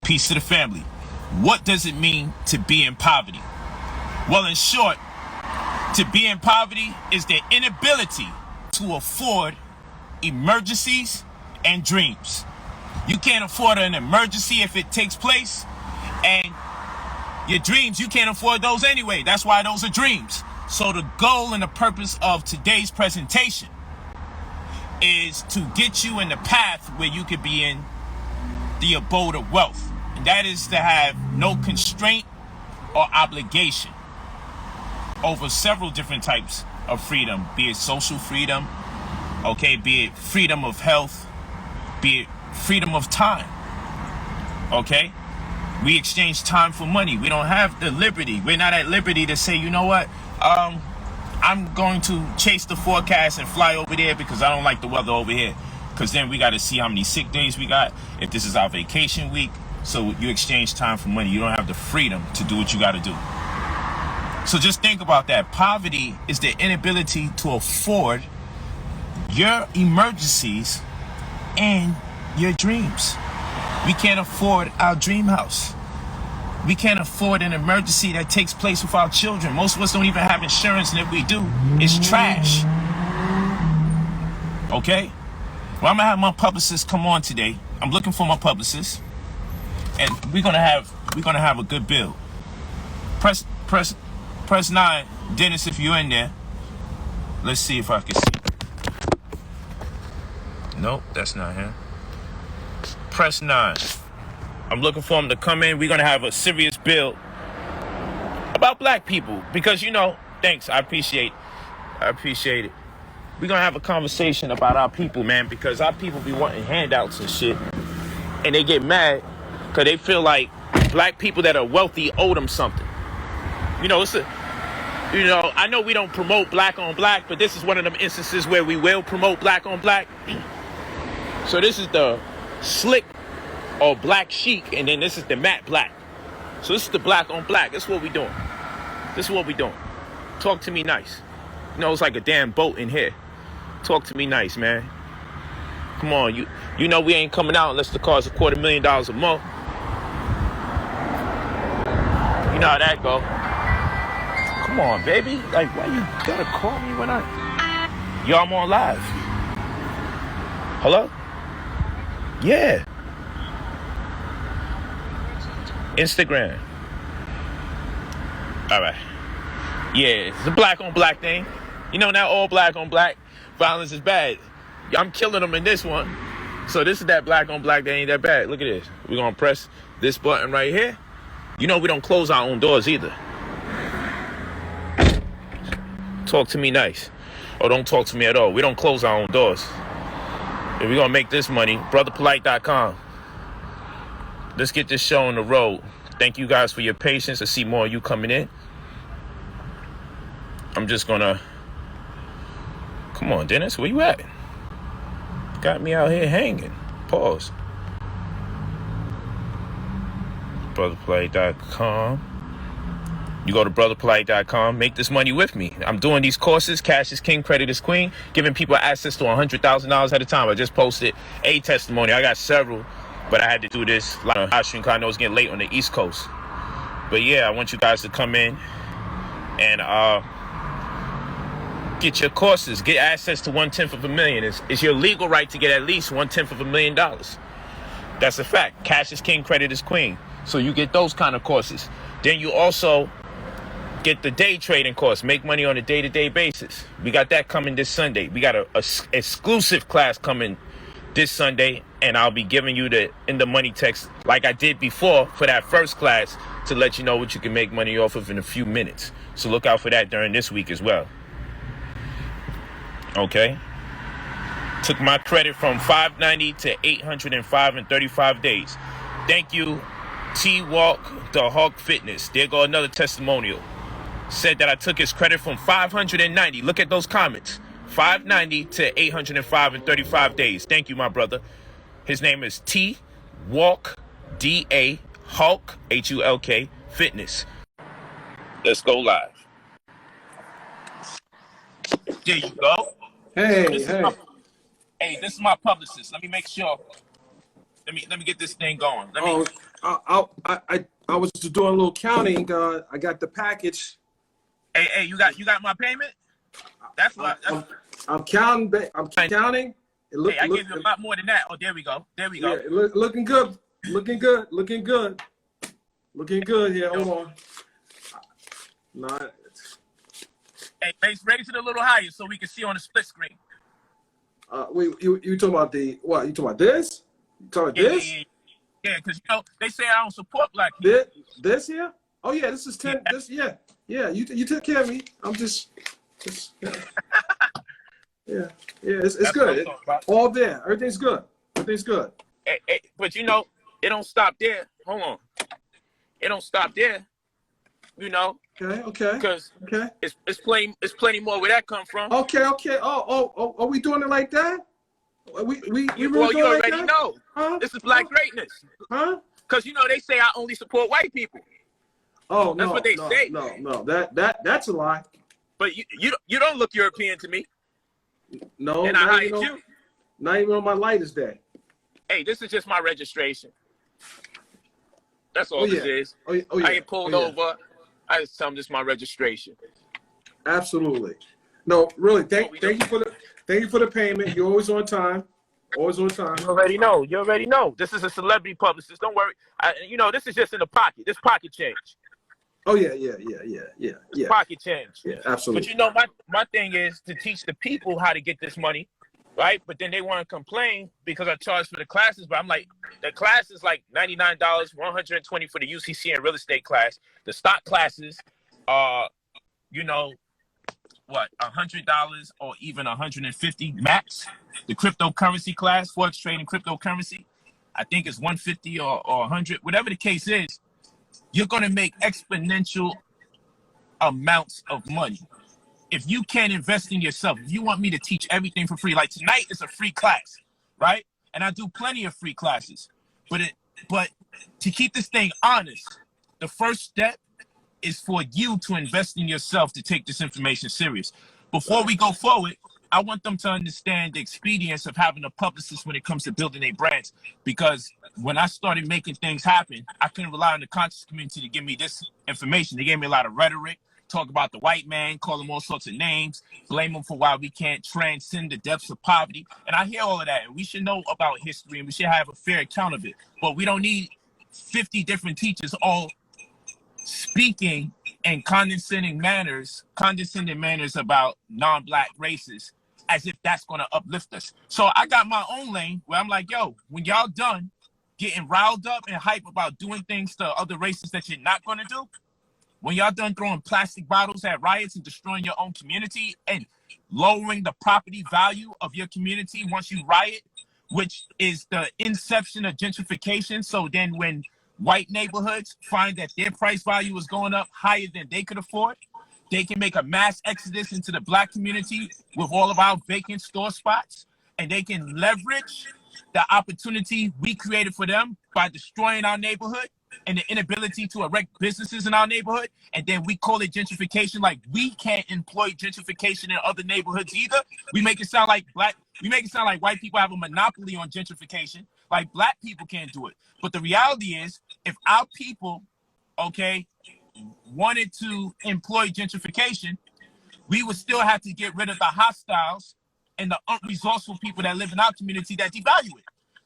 Peace to the family. What does it mean to be in poverty? Well, in short, to be in poverty is the inability to afford emergencies and dreams. You can't afford an emergency if it takes place, and your dreams, you can't afford those anyway. That's why those are dreams. So the goal and the purpose of today's presentation is to get you in the path where you could be in the abode of wealth. And that is to have no constraint or obligation over several different types of freedom, be it social freedom, okay, be it freedom of health, be it freedom of time, okay? We exchange time for money. We don't have the liberty. We're not at liberty to say, you know what, I'm going to chase the forecast and fly over there because I don't like the weather over here. Because then we got to see how many sick days we got, if this is our vacation week. So you exchange time for money. You don't have the freedom to do what you got to do. So just think about that. Poverty is the inability to afford your emergencies and your dreams. We can't afford our dream house. We can't afford an emergency that takes place with our children. Most of us don't even have insurance, and if we do, it's trash. Okay? Well, I'm gonna have my publicist come on today. I'm looking for my publicist, and we're gonna have a good build. Press 9, Dennis, if you're in there. Let's see if I can see. Nope, that's not him. Press 9. I'm looking for him to come in. We're gonna have a serious build about black people because, you know, thanks. I appreciate it. We're gonna have a conversation about our people, man, because our people be wanting handouts and shit, and they get mad because they feel like black people that are wealthy owe them something. You know, I know we don't promote black on black, but this is one of them instances where we will promote black on black. So this is the slick or black chic, and then this is the matte black. So this is the black on black. This is what we doing. Talk to me nice. You know, it's like a damn boat in here. Talk to me nice, man. Come on, you know we ain't coming out unless the car's $250,000 or more. You know how that go. Come on, baby. Like, why you gotta call me when Yo, I'm on live. Hello? Yeah. Instagram. All right. Yeah, it's a black on black thing. You know, now all black on black violence is bad. I'm killing them in this one. So this is that black on black that ain't that bad. Look at this. We're going to press this button right here. You know we don't close our own doors either. Talk to me nice. Or don't talk to me at all. We don't close our own doors. If we're going to make this money, brotherpolight.com. Let's get this show on the road. Thank you guys for your patience. I see more of you coming in. I'm just going to... Come on, Dennis, where you at? Got me out here hanging. Pause. brotherpolight.com. You go to brotherpolight.com, make this money with me. I'm doing these courses, Cash is King, Credit is Queen, giving people access to $100,000 at a time. I just posted a testimony. I got several, but I had to do this live stream because I know it's getting late on the East Coast. But yeah, I want you guys to come in and get your courses, get access to $1/10,000,000. It's your legal right to get at least $1/10,000,000. That's a fact. Cash is King, Credit is Queen. So you get those kind of courses. Then you also get the day trading course, make money on a day-to-day basis. We got that coming this Sunday. We got a exclusive class coming this Sunday, and I'll be giving you the in the money text like I did before for that first class to let you know what you can make money off of in a few minutes. So look out for that during this week as well. Okay? Took my credit from 590 to 805 in 35 days. Thank you, T-Walk, the Hawk Fitness. There go another testimonial. Said that I took his credit from 590. Look at those comments. 590 to 805 in 35 days. Thank you, my brother. His name is T-Walk, D-A, Hulk, H-U-L-K, Fitness. Let's go live. There you go. Hey, This is my publicist. Let me make sure Let me get this thing going. Oh, I was just doing a little counting. I got the package. Hey, you got my payment? That's what I'm counting. I'm counting. I gave you a lot more than that. Oh, there we go. There we go. Yeah, looking good. Looking good. Looking good. Looking good here. Hold on. Not. Hey, raise it a little higher so we can see on the split screen. You talking about the what? You talking about this? You talking about this? Yeah, because they say I don't support black people. This here? Oh yeah, this is 10. Yeah. This yeah. You took care of me. I'm just yeah. It's good. All there. Everything's good. Everything's good. Hey, but it don't stop there. Hold on. It don't stop there. Okay. Because it's plenty more where that come from. Okay. Oh, are we doing it like that? We well, you already like know. Huh? This is black greatness. Huh? Because they say I only support white people. Oh, that's what they say. No. That's a lie. But you don't look European to me. No. And I hired you. Not even on my lightest day. Hey, this is just my registration. That's all this is. Oh, yeah. I ain't pulled over. I just tell them this is my registration. Absolutely. No, really. Thank you for the payment. You're always on time. Always on time. You already know. This is a celebrity publicist. Don't worry. This is just in the pocket. This pocket change. Oh yeah. Pocket change. Yeah, absolutely. But my thing is to teach the people how to get this money, right? But then they want to complain because I charge for the classes. But I'm like, the class is like $99, $120 for the UCC and real estate class. The stock classes are, what, $100 or even $150 max. The cryptocurrency class, forex trading cryptocurrency, I think it's $150 or $100. Whatever the case is, you're going to make exponential amounts of money. If you can't invest in yourself, if you want me to teach everything for free, like tonight is a free class, right? And I do plenty of free classes. But to keep this thing honest, the first step is for you to invest in yourself to take this information serious. Before we go forward, I want them to understand the expedience of having a publicist when it comes to building a brand. Because when I started making things happen, I couldn't rely on the conscious community to give me this information. They gave me a lot of rhetoric, talk about the white man, call him all sorts of names, blame him for why we can't transcend the depths of poverty. And I hear all of that. And we should know about history and we should have a fair account of it. But we don't need 50 different teachers all speaking in condescending manners about non-black races, as if that's going to uplift us. So I got my own lane where I'm like, yo, when y'all done getting riled up and hype about doing things to other races that you're not going to do, when y'all done throwing plastic bottles at riots and destroying your own community and lowering the property value of your community once you riot, which is the inception of gentrification. So then when white neighborhoods find that their price value is going up higher than they could afford, they can make a mass exodus into the black community with all of our vacant store spots, and they can leverage the opportunity we created for them by destroying our neighborhood and the inability to erect businesses in our neighborhood. And then we call it gentrification, like we can't employ gentrification in other neighborhoods either. We make it sound like white people have a monopoly on gentrification, like black people can't do it. But the reality is, if our people, wanted to employ gentrification, we would still have to get rid of the hostiles and the unresourceful people that live in our community that devalue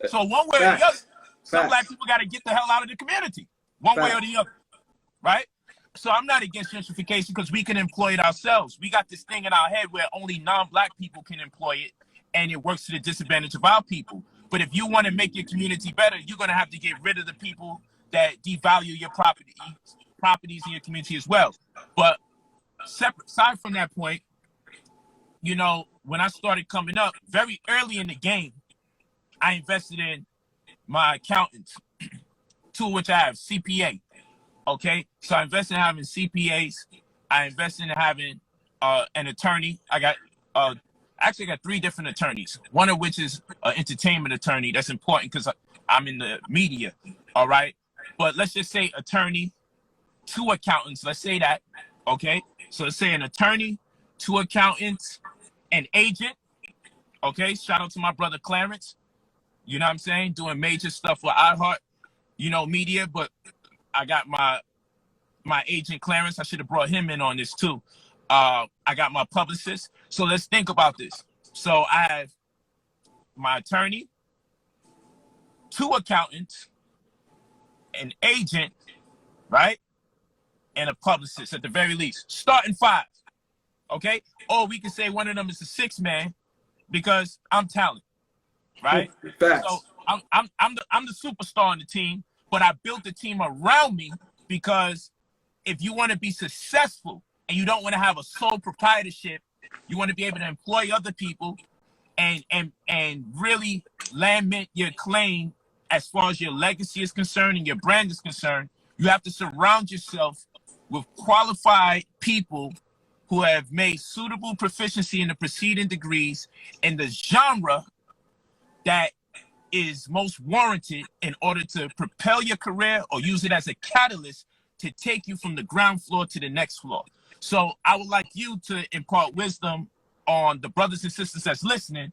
it. So one way or the other, some black people got to get the hell out of the community, one way or the other, right? So I'm not against gentrification because we can employ it ourselves. We got this thing in our head where only non-black people can employ it, and it works to the disadvantage of our people. But if you want to make your community better, you're going to have to get rid of the people that devalue your properties in your community as well. But aside from that point, when I started coming up very early in the game, I invested in my accountants, two of which I have CPA. So I invested in having CPAs. I invested in having an attorney. I got actually got 3 different attorneys, one of which is an entertainment attorney. That's important because I'm in the media. All right. But let's just say attorney, 2 accountants. Let's say that. So let's say an attorney, 2 accountants, an agent. Shout out to my brother Clarence. You know what I'm saying? Doing major stuff for iHeart, media. But I got my agent Clarence. I should have brought him in on this too. I got my publicist. So let's think about this. So I have my attorney, 2 accountants, an agent, right? And a publicist at the very least. Starting 5. Okay? Or we can say one of them is a 6-man because I'm talented. Right? Facts. So I'm the superstar on the team, but I built the team around me because if you want to be successful and you don't want to have a sole proprietorship, you want to be able to employ other people and really lament your claim as far as your legacy is concerned and your brand is concerned, you have to surround yourself with qualified people who have made suitable proficiency in the preceding degrees in the genre that is most warranted in order to propel your career or use it as a catalyst to take you from the ground floor to the next floor. So I would like you to impart wisdom on the brothers and sisters that's listening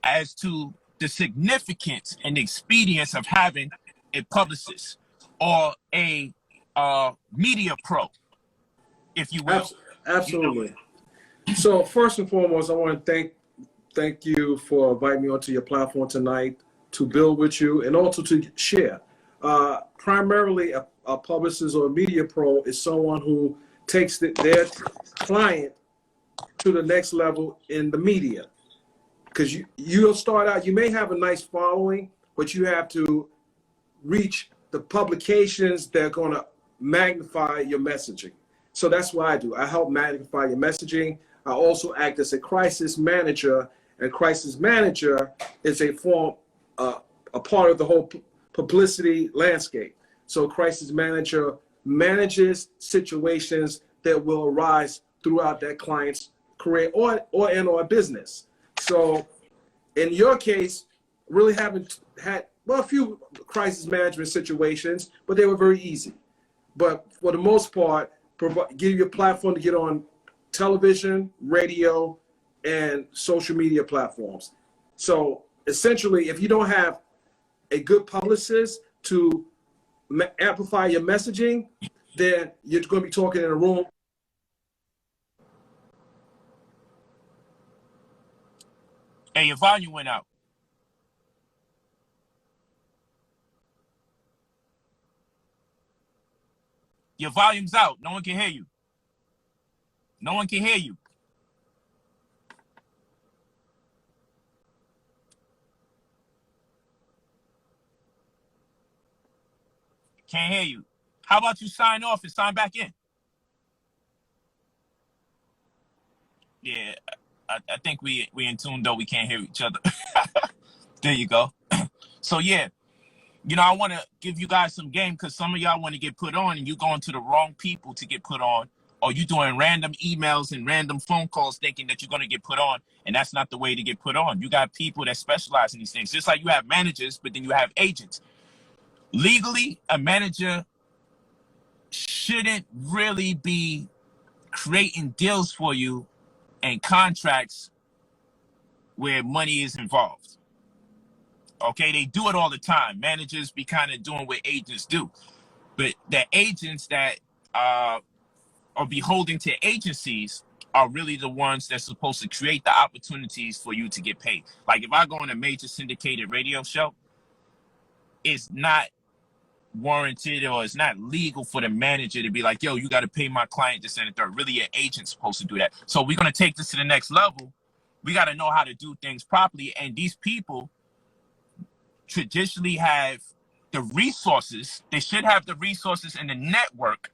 as to the significance and the expedience of having a publicist or a media pro, if you will. Absolutely. So first and foremost, I want to thank you for inviting me onto your platform tonight to build with you and also to share. Primarily, a publicist or a media pro is someone who takes their client to the next level in the media. Because you'll start out, you may have a nice following, but you have to reach the publications that are going to magnify your messaging. So that's what I do. I help magnify your messaging. I also act as a crisis manager, and crisis manager is a part of the whole publicity landscape. So crisis manager manages situations that will arise throughout that client's career or business. So in your case, really haven't had, a few crisis management situations, but they were very easy. But for the most part, give you a platform to get on television, radio, and social media platforms. So essentially, if you don't have a good publicist to amplify your messaging, then you're going to be talking in a room. Hey, your volume went out. Your volume's out. No one can hear you. No one can hear you. Can't hear you. How about you sign off and sign back in? Yeah, I think we in tune, though. We can't hear each other. There you go. So, yeah. I want to give you guys some game because some of y'all want to get put on and you going to the wrong people to get put on, or you doing random emails and random phone calls thinking that you're going to get put on, and that's not the way to get put on. You got people that specialize in these things. Just like you have managers, but then you have agents. Legally, a manager shouldn't really be creating deals for you and contracts where money is involved. Okay, they do it all the time. Managers be kind of doing what agents do. But the agents that are beholden to agencies are really the ones that's supposed to create the opportunities for you to get paid. Like if I go on a major syndicated radio show, it's not warranted or it's not legal for the manager to be like, yo, you got to pay my client this and the third. Really, an agent's supposed to do that. So we're going to take this to the next level. We got to know how to do things properly. And these people traditionally have the resources. They should have the resources and the network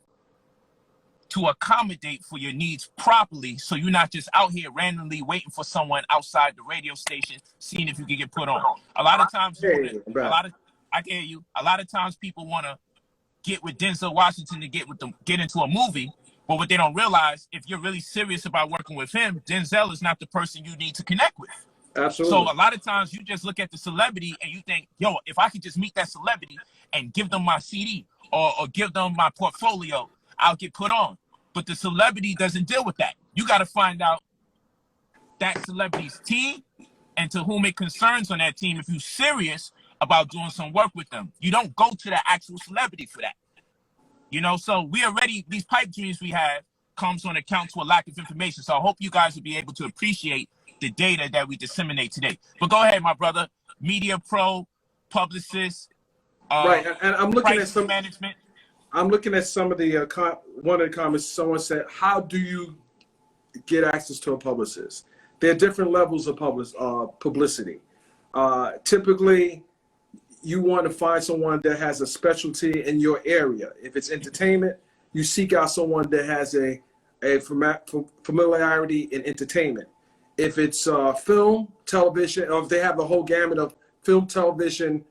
to accommodate for your needs properly, so you're not just out here randomly waiting for someone outside the radio station, seeing if you can get put on. A lot of times, I can hear you. A lot of times people want to get with Denzel Washington to get into a movie, but what they don't realize, if you're really serious about working with him, Denzel is not the person you need to connect with. Absolutely. So a lot of times you just look at the celebrity and you think, yo, if I could just meet that celebrity and give them my CD or give them my portfolio, I'll get put on. But the celebrity doesn't deal with that. You got to find out that celebrity's team and to whom it concerns on that team. If you're serious about doing some work with them. You don't go to the actual celebrity for that. You know, so we already, these pipe dreams we have comes on account to a lack of information. So I hope you guys will be able to appreciate the data that we disseminate today. But go ahead, my brother. Media pro, publicist, right. And I'm looking at some management. I'm looking at some of the one of the comments. Someone said, "How do you get access to a publicist?" There are different levels of publicity. Typically, you want to find someone that has a specialty in your area. If it's entertainment, you seek out someone that has a familiarity in entertainment. If it's film, television, or if they have the whole gamut of film, television,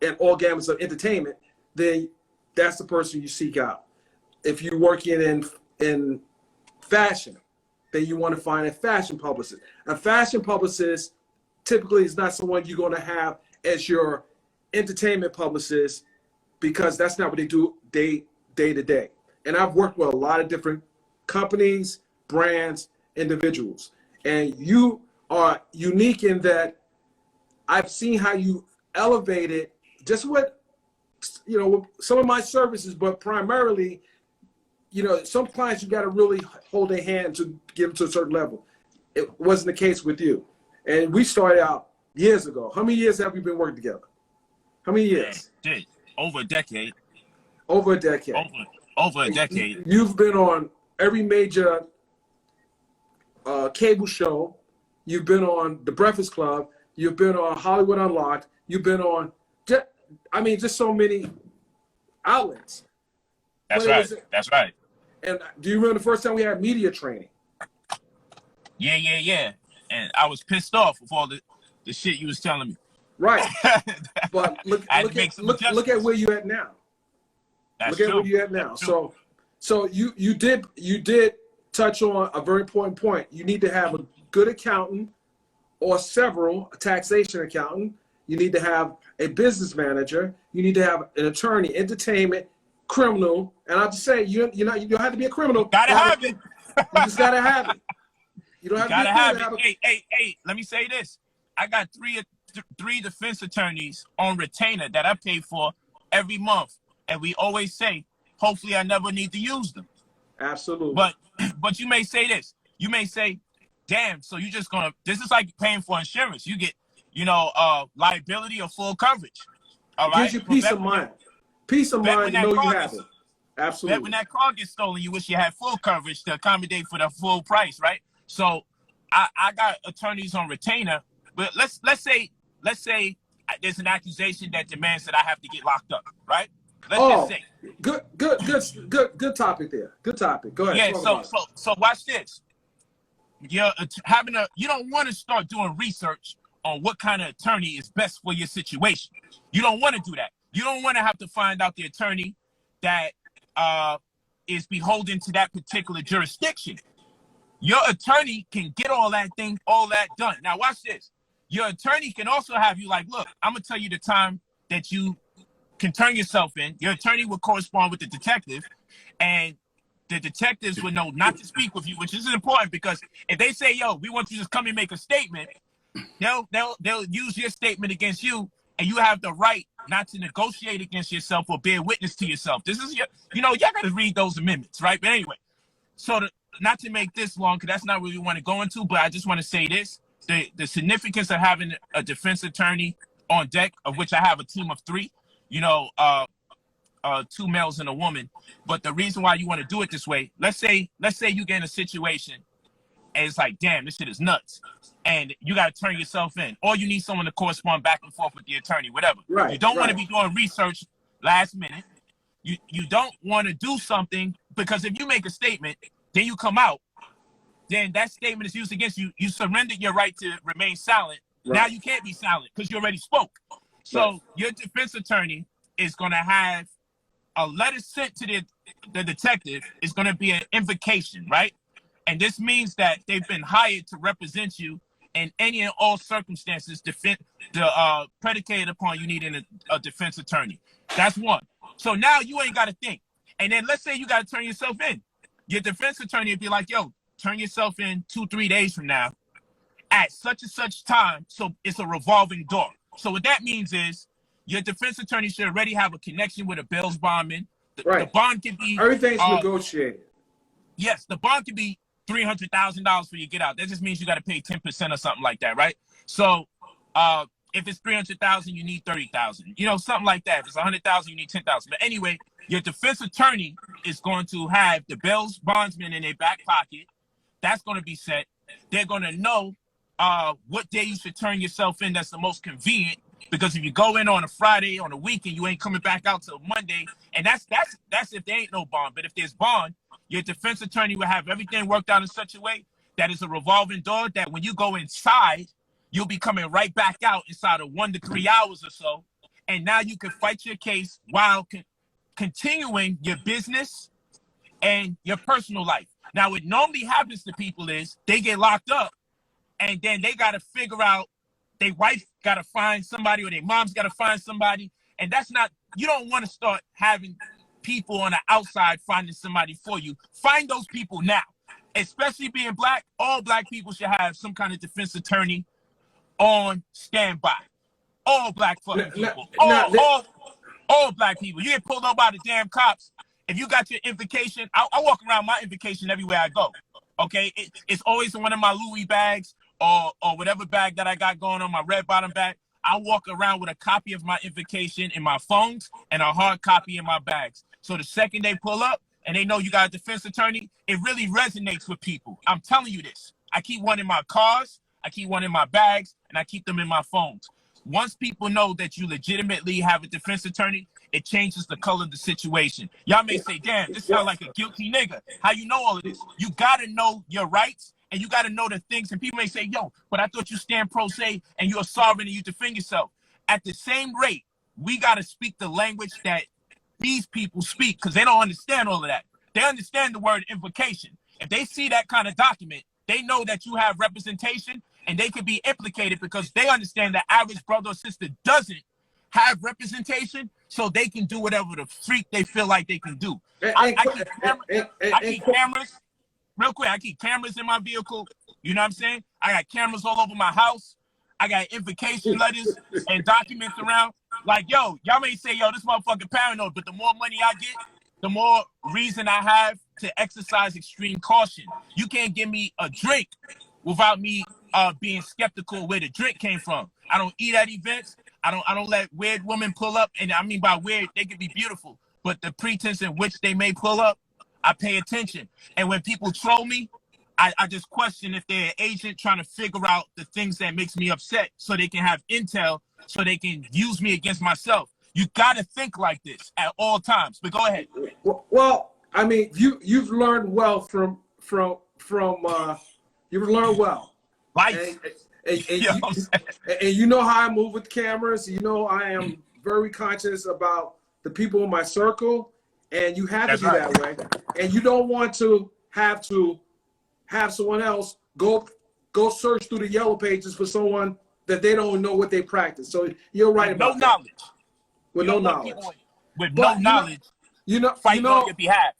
and all gamuts of entertainment, then that's the person you seek out. If you're working in fashion, then you want to find a fashion publicist. A fashion publicist typically is not someone you're going to have as your entertainment publicist, because that's not what they do day to day. And I've worked with a lot of different companies, brands, individuals. And you are unique in that I've seen how you elevated just what, you know, some of my services, but primarily, you know, some clients you got to really hold their hand to get them to a certain level. It wasn't the case with you. And we started out years ago. How many years have we been working together? How many years? Over a decade. Over a decade. Over a decade. You've been on every major cable show. You've been on The Breakfast Club. You've been on Hollywood Unlocked. You've been on, just so many outlets. That's right. That's right. And do you remember the first time we had media training? Yeah. And I was pissed off with all the shit you was telling me. Right. But look at where you're at now. That's look at true. where you're at now. So you did touch on a very important point. You need to have a good accountant or several, a taxation accountant. You need to have a business manager. You need to have an attorney, entertainment, criminal. And I'll just say, you don't have to be a criminal. Gotta have it. You just gotta have it. You don't have to be a criminal. Hey, let me say this. I got three defense attorneys on retainer that I pay for every month. And we always say, hopefully I never need to use them. Absolutely. But you may say this. You may say, damn, so you just gonna, this is like paying for insurance. You get, liability or full coverage. All right. Gives you peace of mind. Peace of mind, you know you have it. Absolutely. When that car gets stolen, you wish you had full coverage to accommodate for the full price, right? So I got attorneys on retainer, but let's say there's an accusation that demands that I have to get locked up, right? Let's just say. Good topic there. Good topic. Go ahead. Yeah. So watch this. You don't want to start doing research on what kind of attorney is best for your situation. You don't want to do that. You don't want to have to find out the attorney that is beholden to that particular jurisdiction. Your attorney can get all that done. Now watch this. Your attorney can also have you like, look, I'm gonna tell you the time that you can turn yourself in. Your attorney will correspond with the detective, and the detectives will know not to speak with you, which is important because if they say, yo, we want you to just come and make a statement, they'll use your statement against you, and you have the right not to negotiate against yourself or bear witness to yourself. This is y'all gotta read those amendments, right? But anyway, so not to make this long, because that's not what we want to go into, but I just want to say this. The significance of having a defense attorney on deck, of which I have a team of 3, 2 males and a woman. But the reason why you want to do it this way, let's say you get in a situation and it's like, damn, this shit is nuts. And you got to turn yourself in. Or you need someone to correspond back and forth with the attorney, whatever. Right, you don't want to be doing research last minute. You don't want to do something, because if you make a statement, then you come out, then that statement is used against you. You surrendered your right to remain silent. Right. Now you can't be silent because you already spoke. So your defense attorney is going to have a letter sent to the detective. Is going to be an invocation, right? And this means that they've been hired to represent you in any and all circumstances predicated upon you needing a defense attorney. That's one. So now you ain't got to think. And then let's say you got to turn yourself in. Your defense attorney would be like, yo, turn yourself in 2-3 days from now at such and such time. So it's a revolving door. So what that means is your defense attorney should already have a connection with a bail bondman. The Right. bond can be Everything's negotiated. Yes, the bond can be $300,000 for you to get out. That just means you got to pay 10% or something like that, right? So if it's 300,000, you need 30,000. You know, something like that. If it's 100,000, you need 10,000. But anyway, your defense attorney is going to have the bail bondsman in their back pocket. That's going to be set. They're going to know what day you should turn yourself in. That's the most convenient. Because if you go in on a Friday, on a weekend, you ain't coming back out till Monday. And that's if there ain't no bond. But if there's bond, your defense attorney will have everything worked out in such a way that it's a revolving door that when you go inside, you'll be coming right back out inside of 1 to 3 hours or so. And now you can fight your case while continuing your business and your personal life. Now, what normally happens to people is they get locked up and then they got to figure out their wife got to find somebody or their mom's got to find somebody. And that's not, you don't want to start having people on the outside finding somebody for you. Find those people now. Especially being black, all black people should have some kind of defense attorney on standby. All black fucking people. All black people. You get pulled over by the damn cops. If you got your invocation, I walk around my invocation everywhere I go. Okay? It's always in one of my Louis bags or whatever bag that I got going on, my red bottom bag. I walk around with a copy of my invocation in my phones and a hard copy in my bags. So the second they pull up and they know you got a defense attorney, it really resonates with people. I'm telling you this. I keep one in my cars, I keep one in my bags, and I keep them in my phones. Once people know that you legitimately have a defense attorney, it changes the color of the situation. Y'all may say, damn, this sounds like a guilty nigga. How you know all of this? You got to know your rights, and you got to know the things. And people may say, yo, but I thought you stand pro se, and you're sovereign, and you defend yourself. At the same rate, we got to speak the language that these people speak, because they don't understand all of that. They understand the word invocation. If they see that kind of document, they know that you have representation, and they could be implicated because they understand that average brother or sister doesn't have representation, so they can do whatever the freak they feel like they can do. I keep cameras. Real quick, I keep cameras in my vehicle. You know what I'm saying? I got cameras all over my house. I got invocation letters and documents around. Like, yo, y'all may say, yo, this motherfucker paranoid, but the more money I get, the more reason I have to exercise extreme caution. You can't give me a drink without me being skeptical where the drink came from. I don't eat at events. I don't let weird women pull up. And I mean by weird, they can be beautiful. But the pretense in which they may pull up, I pay attention. And when people troll me, I just question if they're an agent trying to figure out the things that makes me upset so they can have intel, so they can use me against myself. You got to think like this at all times. But go ahead. Well, I mean, you've learned well from you've learned well. Life. And you know how I move with cameras. You know I am very conscious about the people in my circle, and you have to be that way. And you don't want to have someone else go search through the yellow pages for someone that they don't know what they practice. So you're right about that. With no knowledge. With no knowledge. Fighting on your behalf.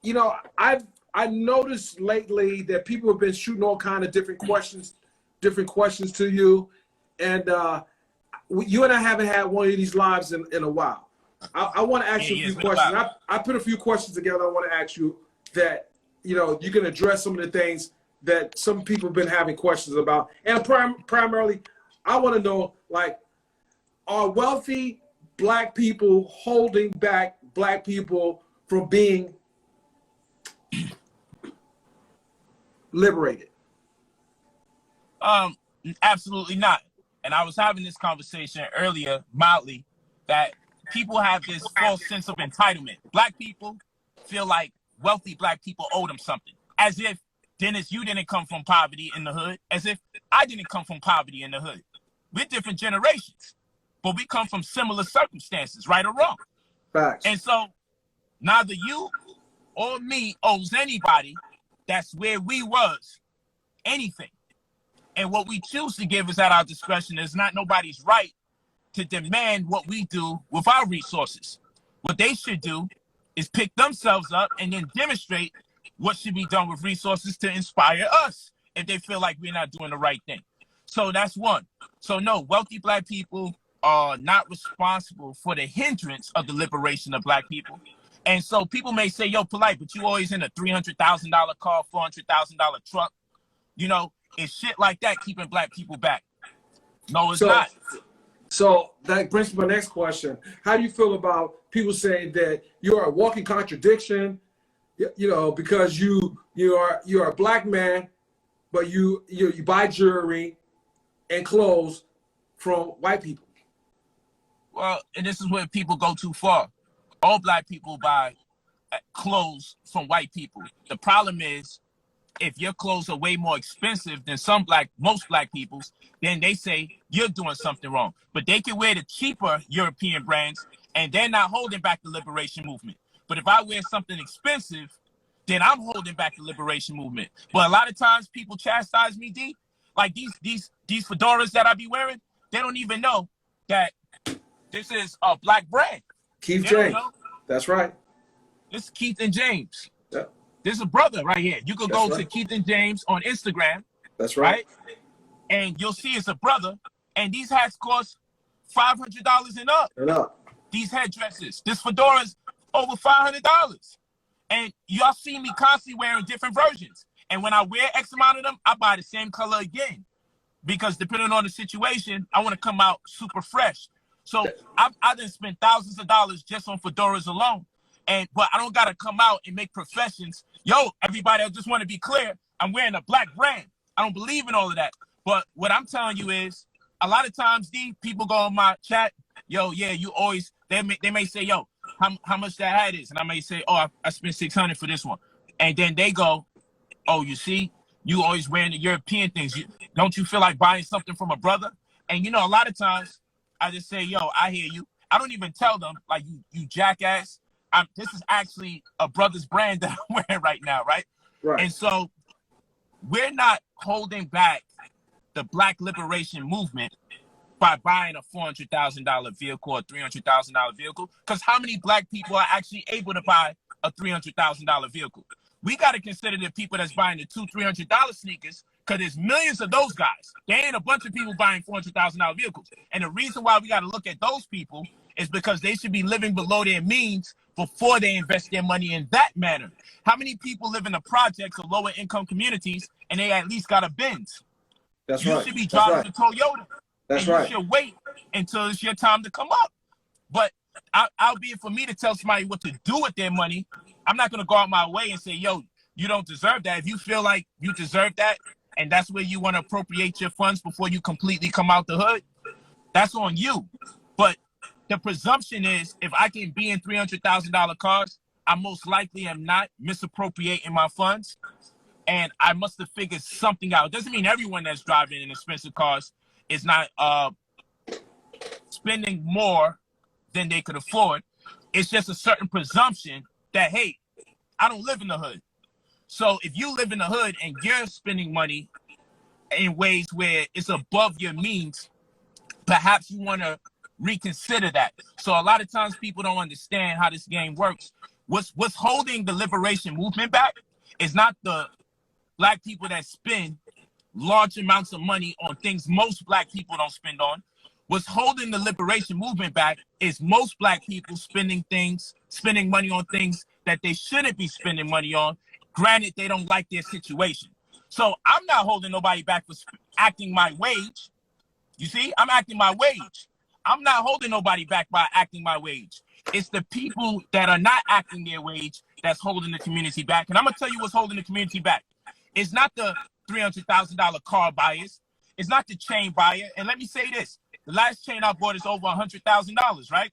You know, I noticed lately that people have been shooting all kind of different questions to you, and you and I haven't had one of these lives in a while. I want to ask you a few questions. I put a few questions together. I want to ask you that you can address some of the things that some people have been having questions about, and primarily, I want to know, like, are wealthy black people holding back black people from being liberated? Absolutely not. And I was having this conversation earlier, mildly, that people have this false sense of entitlement. Black people feel like wealthy black people owe them something. As if, Dennis, you didn't come from poverty in the hood. As if I didn't come from poverty in the hood. We're different generations, but we come from similar circumstances, right or wrong. Facts. And so neither you or me owes anybody that's where we was anything. And what we choose to give is at our discretion. It's not nobody's right to demand what we do with our resources. What they should do is pick themselves up and then demonstrate what should be done with resources to inspire us if they feel like we're not doing the right thing. So that's one. So no, wealthy black people are not responsible for the hindrance of the liberation of black people. And so people may say, yo, Polight, but you always in a $300,000 car, $400,000 truck. You know, it's shit like that keeping black people back. No, it's not. So that brings me to my next question. How do you feel about people saying that you're a walking contradiction, you know, because you're a black man, but you buy jewelry and clothes from white people? Well, and this is where people go too far. All black people buy clothes from white people. The problem is, if your clothes are way more expensive than most black people's, then they say you're doing something wrong. But they can wear the cheaper European brands, and they're not holding back the liberation movement. But if I wear something expensive, then I'm holding back the liberation movement. But a lot of times people chastise me, D. Like these fedoras that I be wearing, they don't even know that this is a black brand. Keith James. That's right. This is Keith and James. Yeah. This is a brother right here. You could go to Keith and James on Instagram. That's right. And you'll see it's a brother. And these hats cost $500 and up. These headdresses. This fedora's over $500. And y'all see me constantly wearing different versions. And when I wear X amount of them, I buy the same color again. Because depending on the situation, I want to come out super fresh. So I done spent thousands of dollars just on fedoras alone. But I don't got to come out and make professions. Yo, everybody, I just want to be clear. I'm wearing a black brand. I don't believe in all of that. But what I'm telling you is, a lot of times, D, people go on my chat, yo, yeah, you always, they may say, yo, how much that hat is? And I may say, oh, I spent $600 for this one. And then they go, oh, you see, you always wearing the European things. Don't you feel like buying something from a brother? And, you know, a lot of times, I just say, yo, I hear you. I don't even tell them, like, you jackass. This is actually a brother's brand that I'm wearing right now, right? And so we're not holding back the black liberation movement by buying a $400,000 vehicle or $300,000 vehicle, because how many black people are actually able to buy a $300,000 vehicle? We got to consider the people that's buying the $200-$300 sneakers, because there's millions of those guys. There ain't a bunch of people buying $400,000 vehicles. And the reason why we got to look at those people is because they should be living below their means before they invest their money in that manner. How many people live in the projects or lower income communities and they at least got a Benz? You should be driving a Toyota. You should wait until it's your time to come up. But I'll be it for me to tell somebody what to do with their money. I'm not going to go out my way and say, yo, you don't deserve that. If you feel like you deserve that and that's where you want to appropriate your funds before you completely come out the hood, that's on you. But the presumption is, if I can be in $300,000 cars, I most likely am not misappropriating my funds. And I must have figured something out. It doesn't mean everyone that's driving in expensive cars is not spending more than they could afford. It's just a certain presumption that, hey, I don't live in the hood. So if you live in the hood and you're spending money in ways where it's above your means, perhaps you want to reconsider that. So a lot of times people don't understand how this game works. What's holding the liberation movement back is not the black people that spend large amounts of money on things most black people don't spend on. What's holding the liberation movement back is most black people spending money on things that they shouldn't be spending money on. Granted, they don't like their situation. So I'm not holding nobody back for acting my wage. You see, I'm acting my wage. I'm not holding nobody back by acting my wage. It's the people that are not acting their wage that's holding the community back. And I'm going to tell you what's holding the community back. It's not the $300,000 car buyers. It's not the chain buyer. And let me say this. The last chain I bought is over $100,000, right?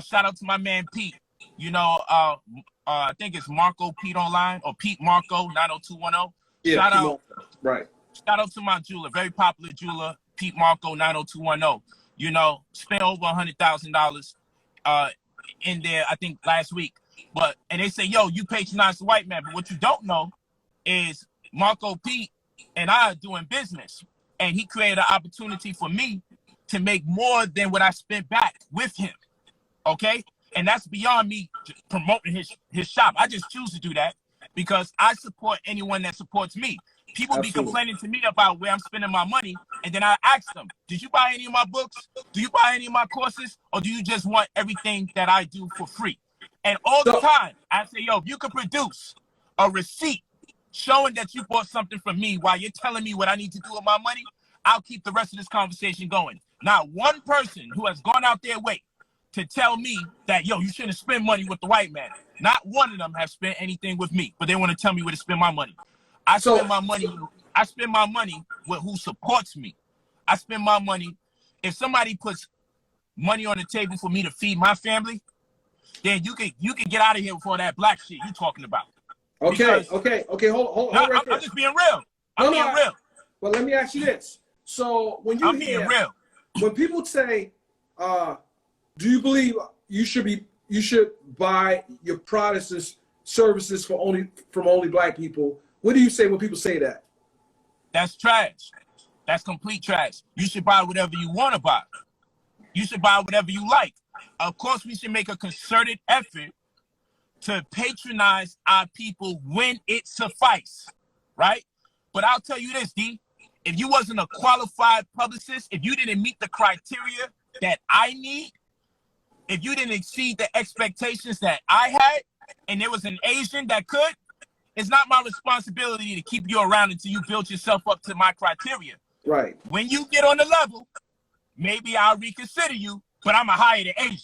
Shout out to my man, Pete. You know, I think it's Marco Pete online, or Pete Marco 90210. Yeah, shout out. Right. Shout out to my jeweler, very popular jeweler, Pete Marco 90210. You know, spent over $100,000 in there, I think, last week. And they say, yo, you patronize the white man. But what you don't know is Marco Pete and I are doing business. And he created an opportunity for me to make more than what I spent back with him. Okay? And that's beyond me promoting his shop. I just choose to do that. because I support anyone that supports me. People be complaining to me about where I'm spending my money, and then I ask them, did you buy any of my books? Do you buy any of my courses? Or do you just want everything that I do for free? And all the time, I say, yo, if you could produce a receipt showing that you bought something from me while you're telling me what I need to do with my money, I'll keep the rest of this conversation going. Not one person who has gone out their way to tell me that, yo, you shouldn't spend money with the white man. Not one of them have spent anything with me, but they want to tell me where to spend my money. I spend my money with who supports me. I spend my money. If somebody puts money on the table for me to feed my family, then you can get out of here for that black shit you talking about. Okay. Hold right there. I'm just being real. I'm being real. Well, let me ask you this. So when when people say, do you believe you should buy your products and services from only black people? What do you say when people say that? That's trash. That's complete trash. You should buy whatever you want to buy. You should buy whatever you like. Of course, we should make a concerted effort to patronize our people when it suffices, right? But I'll tell you this, D, if you wasn't a qualified publicist, if you didn't meet the criteria that I need, if you didn't exceed the expectations that I had, and there was an Asian that could, it's not my responsibility to keep you around until you build yourself up to my criteria. Right. When you get on the level, maybe I'll reconsider you, but I'm a hire the Asian.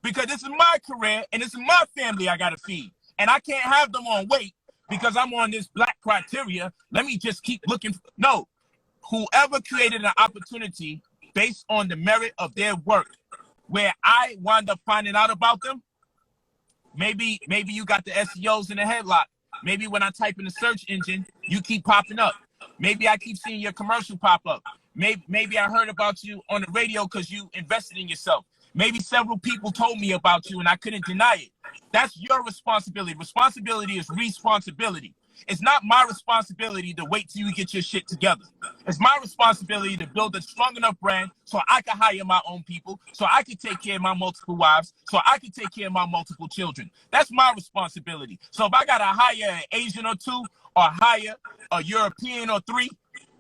Because this is my career and this is my family I gotta feed. And I can't have them on wait because I'm on this black criteria. Let me just keep looking. No, whoever created an opportunity based on the merit of their work, where I wind up finding out about them, maybe you got the SEOs in the headlock. Maybe when I type in the search engine, you keep popping up. Maybe I keep seeing your commercial pop up. Maybe I heard about you on the radio because you invested in yourself. Maybe several people told me about you and I couldn't deny it. That's your responsibility. Responsibility is responsibility. It's not my responsibility to wait till you get your shit together. It's my responsibility to build a strong enough brand so I can hire my own people, so I can take care of my multiple wives, so I can take care of my multiple children. That's my responsibility. So if I got to hire an Asian or two or hire a European or three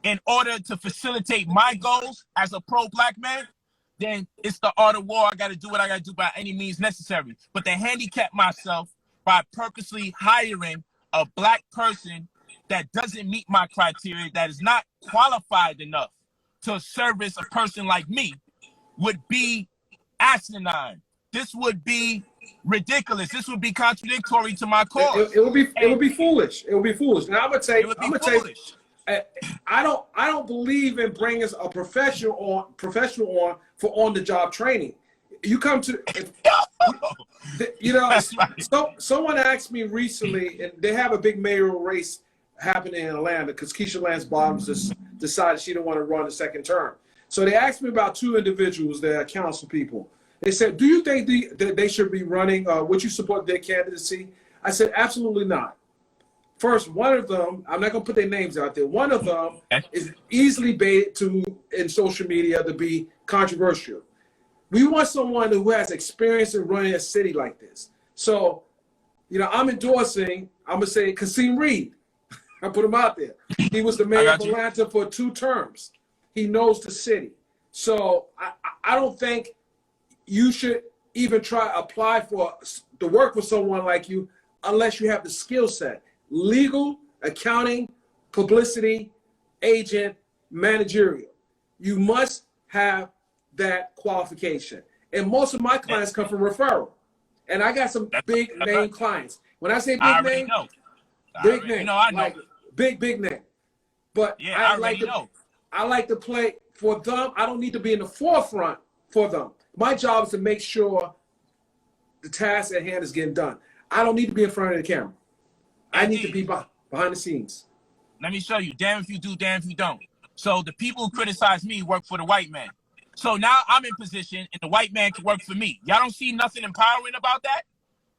in order to facilitate my goals as a pro-black man, then it's the art of war. I got to do what I got to do by any means necessary. But to handicap myself by purposely hiring a black person that doesn't meet my criteria, that is not qualified enough to service a person like me, would be asinine. This would be ridiculous. This would be contradictory to my cause. It would be foolish. It would be foolish. Now I'm gonna tell you, I don't believe in bringing a professional on for on-the-job training. You come to, someone asked me recently, and they have a big mayoral race happening in Atlanta because Keisha Lance Bottoms just decided she didn't want to run a second term. So they asked me about two individuals that are council people. They said, do you think that they should be running, would you support their candidacy? I said, absolutely not. First, one of them, I'm not going to put their names out there. One of them is easily baited in social media to be controversial. We want someone who has experience in running a city like this. So, I'm endorsing, I'm going to say Kasim Reed. I put him out there. He was the mayor of Atlanta for 2 terms. He knows the city. So I don't think you should even apply to work with someone like you unless you have the skill set. Legal, accounting, publicity, agent, managerial. You must have that qualification. And most of my clients come from referral. And I got some big name clients. When I say big name, big name, like big name. But yeah, I like to play for them. I don't need to be in the forefront for them. My job is to make sure the task at hand is getting done. I don't need to be in front of the camera. I need to be behind the scenes. Let me show you. Damn if you do, damn if you don't. So the people who criticize me work for the white man. So now I'm in position and the white man can work for me. Y'all don't see nothing empowering about that?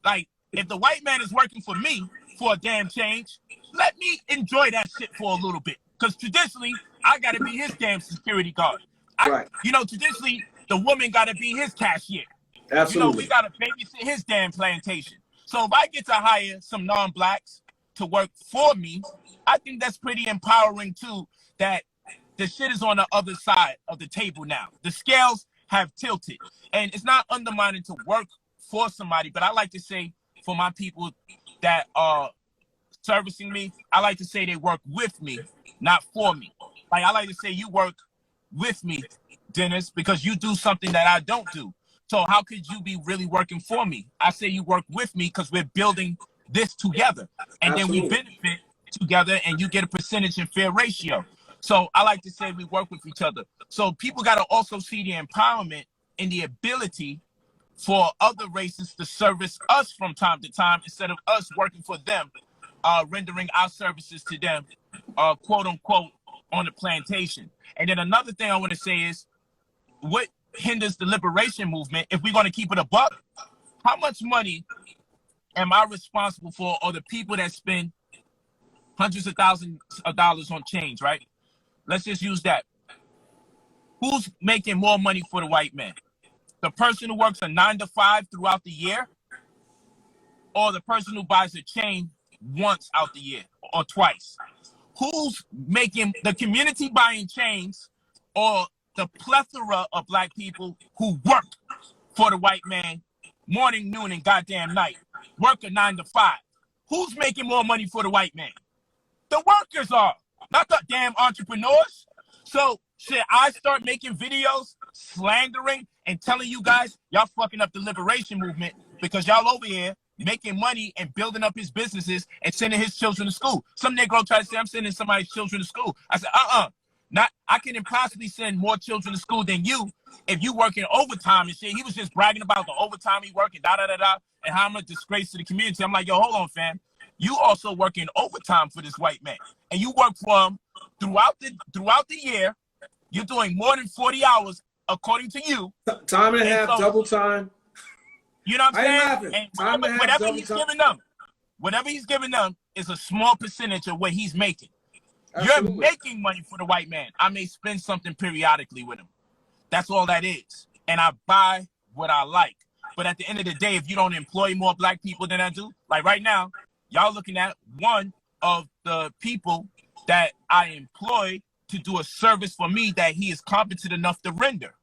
Like, if the white man is working for me for a damn change, let me enjoy that shit for a little bit. Because traditionally, I got to be his damn security guard. Traditionally, the woman got to be his cashier. Absolutely. We got to babysit his damn plantation. So if I get to hire some non-blacks to work for me, I think that's pretty empowering too, that the shit is on the other side of the table now. The scales have tilted. And it's not undermining to work for somebody, but I like to say for my people that are servicing me, I like to say they work with me, not for me. Like, I like to say you work with me, Dennis, because you do something that I don't do. So how could you be really working for me? I say you work with me because we're building this together. And Absolutely. then we benefit together and you get a percentage in fair ratio. So I like to say we work with each other. So people got to also see the empowerment and the ability for other races to service us from time to time instead of us working for them, rendering our services to them, quote unquote, on the plantation. And then another thing I want to say is, what hinders the liberation movement, if we're going to keep it a buck, how much money am I responsible for, or the people that spend hundreds of thousands of dollars on change, right? Let's just use that. Who's making more money for the white man? The person who works a 9 to 5 throughout the year, or the person who buys a chain once out the year or twice? Who's making the community buying chains, or the plethora of black people who work for the white man morning, noon, and goddamn night, work a 9 to 5? Who's making more money for the white man? The workers are, not the damn entrepreneurs. So should I start making videos slandering and telling you guys y'all fucking up the liberation movement because y'all over here making money and building up his businesses and sending his children to school? Some Negro try to say I'm sending somebody's children to school. I said, not. I can impossibly send more children to school than you if you working overtime and shit. He was just bragging about the overtime he working, and how I'm a disgrace to the community. I'm like, yo, hold on, fam. You also working overtime for this white man, and you work for him throughout the year. You're doing more than 40 hours according to you. Time and a half, so, double time. You know what I'm saying? And whatever he's giving them is a small percentage of what he's making. Absolutely. You're making money for the white man. I may spend something periodically with him. That's all that is. And I buy what I like. But at the end of the day, if you don't employ more black people than I do, like right now, y'all looking at one of the people that I employ to do a service for me that he is competent enough to render.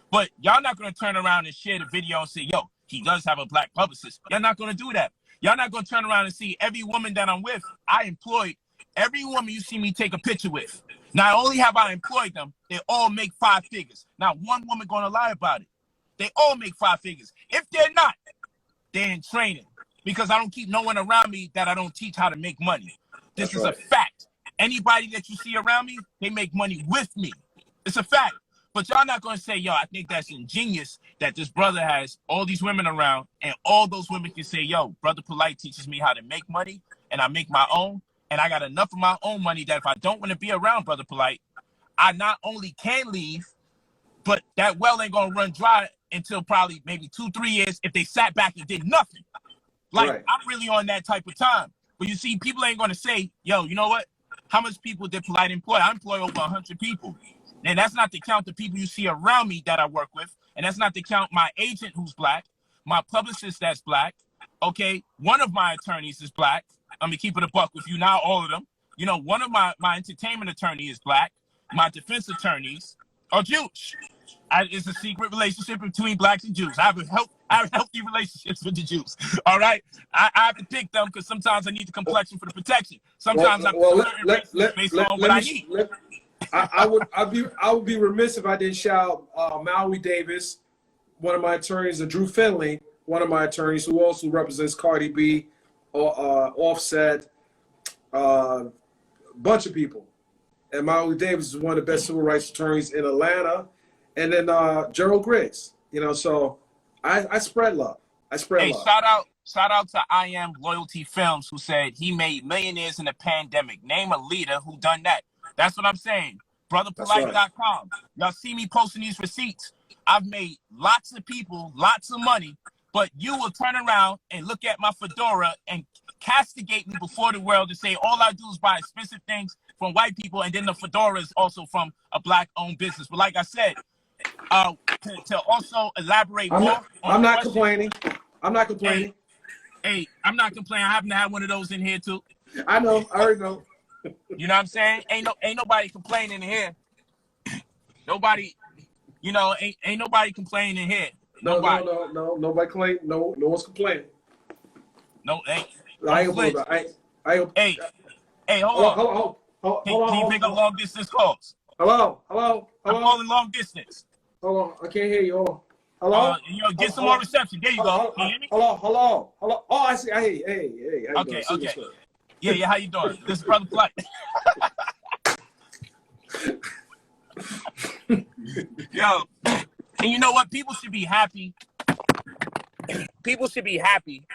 But y'all not going to turn around and share the video and say, yo, he does have a black publicist. Y'all not going to do that. Y'all not going to turn around and see every woman that I'm with. I employed every woman you see me take a picture with. Not only have I employed them, they all make 5 figures. Not one woman going to lie about it. They all make 5 figures. If they're not, they're in training. Because I don't keep no one around me that I don't teach how to make money. This is a fact. Anybody that you see around me, they make money with me. It's a fact. But y'all not going to say, yo, I think that's ingenious that this brother has all these women around, and all those women can say, yo, Brother Polight teaches me how to make money, and I make my own, and I got enough of my own money that if I don't want to be around Brother Polight, I not only can leave, but that well ain't going to run dry until probably maybe 2-3 years if they sat back and did nothing. Like, right. I'm really on that type of time. But you see, people ain't going to say, yo, you know what? How much people did Polight employ? I employ over 100 people. And that's not to count the people you see around me that I work with. And that's not to count my agent who's black, my publicist that's black. Okay, one of my attorneys is black. I'm going to keep it a buck with you, not all of them. You know, one of my entertainment attorney is black. My defense attorneys are Jewish. It's a secret relationship between blacks and Jews. I have healthy relationships with the Jews. All right, I have to pick them because sometimes I need the complexion for the protection. Sometimes based on what I need. I would be remiss if I didn't shout Maui Davis, one of my attorneys, and Drew Finley, one of my attorneys who also represents Cardi B, Offset, bunch of people. And Maui Davis is one of the best civil rights attorneys in Atlanta. And then Gerald Griggs, you know, so I spread love. Hey, love. Shout out to I Am Loyalty Films, who said he made millionaires in the pandemic. Name a leader who done that. That's what I'm saying. BrotherPolight.com. Y'all see me posting these receipts. I've made lots of people lots of money, but you will turn around and look at my fedora and castigate me before the world and say all I do is buy expensive things from white people, and then the fedora is also from a black-owned business. But like I said, to also elaborate more. I'm not complaining. I'm not complaining. Hey, I'm not complaining. I happen to have one of those in here too. I know. I already know. You know what I'm saying? Ain't nobody complaining in here. Nobody, ain't nobody complaining in here. Nobody. No. Nobody claim. No one's complaining. No, ain't. I Don't ain't flinch. gonna. I. Hey, hold on. Can you pick up long distance calls? Hello. I'm calling long distance. Hold on. I can't hear you. Hold on. Hello. Get some more reception. There you go. Can you hear me? Hello. Oh, I see. I hear you. Hey. How you doing? Okay. Yeah. How you doing? This is Brother Polight. Yo, and you know what? People should be happy. People should be happy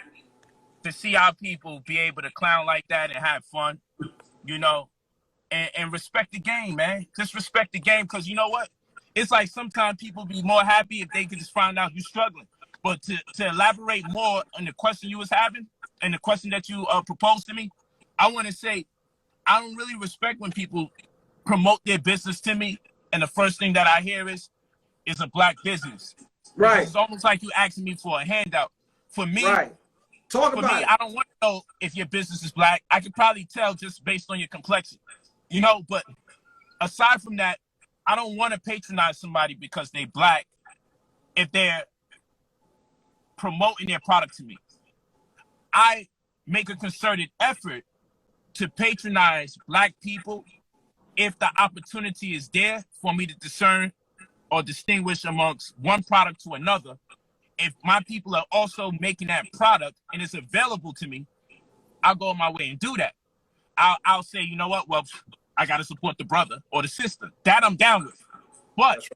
to see our people be able to clown like that and have fun, and respect the game, man. Just respect the game, because you know what? It's like sometimes people be more happy if they could just find out you're struggling. But to elaborate more on the question you was having and the question that you proposed to me, I want to say I don't really respect when people promote their business to me, and the first thing that I hear is a black business. Right. Because it's almost like you asking me for a handout. For me, right. Talk about it. I don't want to know if your business is black. I could probably tell just based on your complexion, But aside from that, I don't want to patronize somebody because they black if they're promoting their product to me. I make a concerted effort to patronize black people if the opportunity is there for me to discern or distinguish amongst one product to another. If my people are also making that product and it's available to me, I'll go my way and do that. I'll say, you know what? Well, I got to support the brother or the sister. That I'm down with. But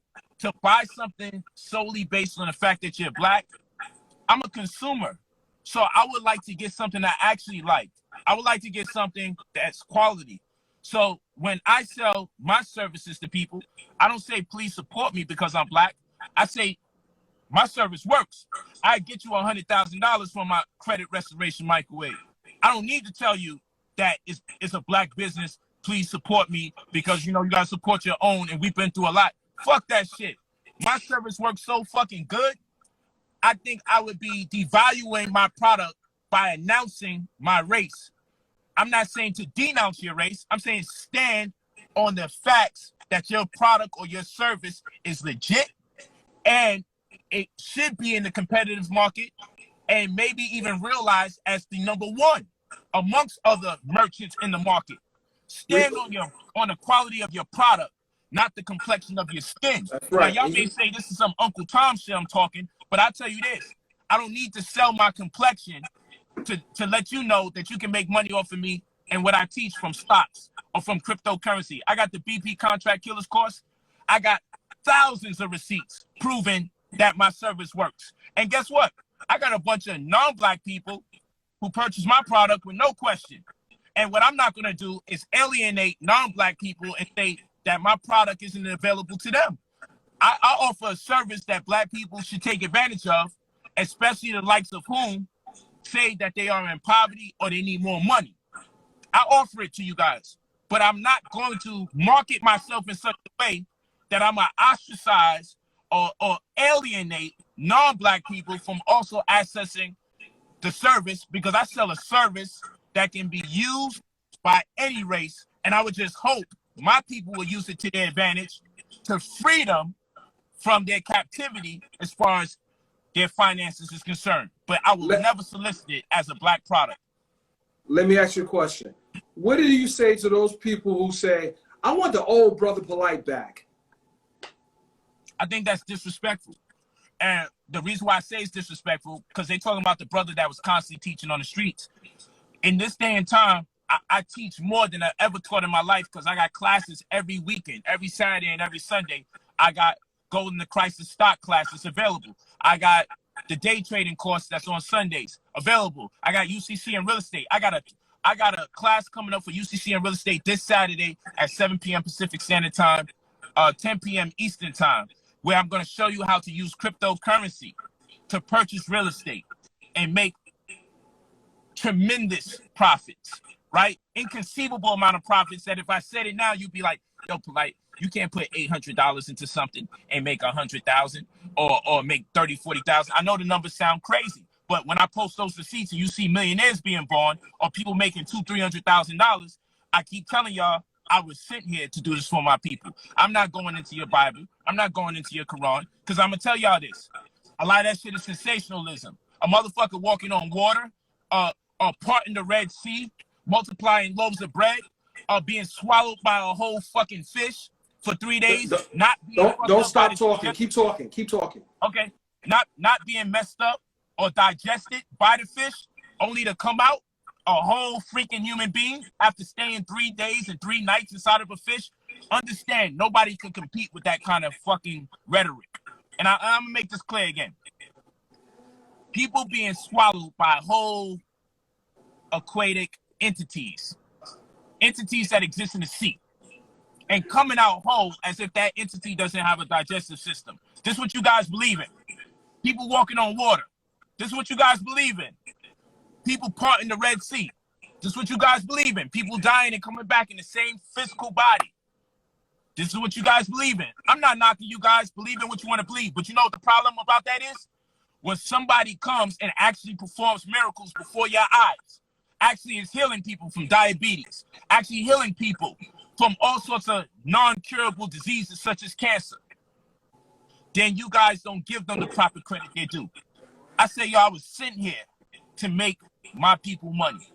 to buy something solely based on the fact that you're black, I'm a consumer. So I would like to get something I actually like. I would like to get something that's quality. So when I sell my services to people, I don't say, please support me because I'm black. I say, my service works. I get you $100,000 for my credit restoration microwave. I don't need to tell you that it's a black business. Please support me because, you got to support your own, and we've been through a lot. Fuck that shit. My service works so fucking good, I think I would be devaluing my product by announcing my race. I'm not saying to denounce your race. I'm saying stand on the facts that your product or your service is legit and it should be in the competitive market and maybe even realized as the number one amongst other merchants in the market. Stand on the quality of your product, not the complexion of your skin. That's right. Now, y'all may say this is some Uncle Tom shit I'm talking, but I tell you this, I don't need to sell my complexion to let you know that you can make money off of me and what I teach from stocks or from cryptocurrency. I got the BP Contract Killers course. I got thousands of receipts proving that my service works. And guess what? I got a bunch of non-black people who purchase my product with no question. And what I'm not going to do is alienate non-black people and say that my product isn't available to them. I offer a service that black people should take advantage of, especially the likes of whom say that they are in poverty or they need more money. I offer it to you guys, but I'm not going to market myself in such a way that I'm going to ostracize or alienate non-black people from also accessing the service, because I sell a service that can be used by any race, and I would just hope my people will use it to their advantage to free them from their captivity as far as their finances is concerned. But I will never solicit it as a black product. Let me ask you a question. What do you say to those people who say, I want the old Brother Polight back? I think that's disrespectful. And the reason why I say it's disrespectful, because they're talking about the brother that was constantly teaching on the streets. In this day and time, I teach more than I ever taught in my life, because I got classes every weekend, every Saturday and every Sunday. I got Golden to Crisis stock classes available. I got the day trading course that's on Sundays available. I got UCC and real estate. I got a class coming up for UCC and real estate this Saturday at 7 p.m. Pacific Standard Time, 10 p.m. Eastern Time, where I'm going to show you how to use cryptocurrency to purchase real estate and make tremendous profits, right? Inconceivable amount of profits that if I said it now, you'd be like, yo, Polight, you can't put $800 into something and make $100,000 or make $30,000, $40,000. I know the numbers sound crazy, But when I post those receipts and you see millionaires being born or people making $200,000-$300,000, I keep telling y'all, I was sent here to do this for my people. I'm not going into your Bible. I'm not going into your Quran, because I'm going to tell y'all this. A lot of that shit is sensationalism. A motherfucker walking on water, parting the Red Sea, multiplying loaves of bread, being swallowed by a whole fucking fish for 3 days, Don't stop talking. Keep talking. Keep talking. Okay. Not being messed up or digested by the fish, only to come out a whole freaking human being after staying 3 days and 3 nights inside of a fish. Understand, nobody can compete with that kind of fucking rhetoric. And I'm gonna make this clear again. People being swallowed by whole aquatic entities that exist in the sea, and coming out whole as if that entity doesn't have a digestive system. This is what you guys believe in. People walking on water. This is what you guys believe in. People parting the Red Sea. This is what you guys believe in. People dying and coming back in the same physical body. This is what you guys believe in. I'm not knocking you guys. Believe in what you want to believe. But you know what the problem about that is? When somebody comes and actually performs miracles before your eyes, actually is healing people from diabetes, actually healing people from all sorts of non-curable diseases such as cancer, then you guys don't give them the proper credit they do. I say, y'all, I was sent here to make my people money.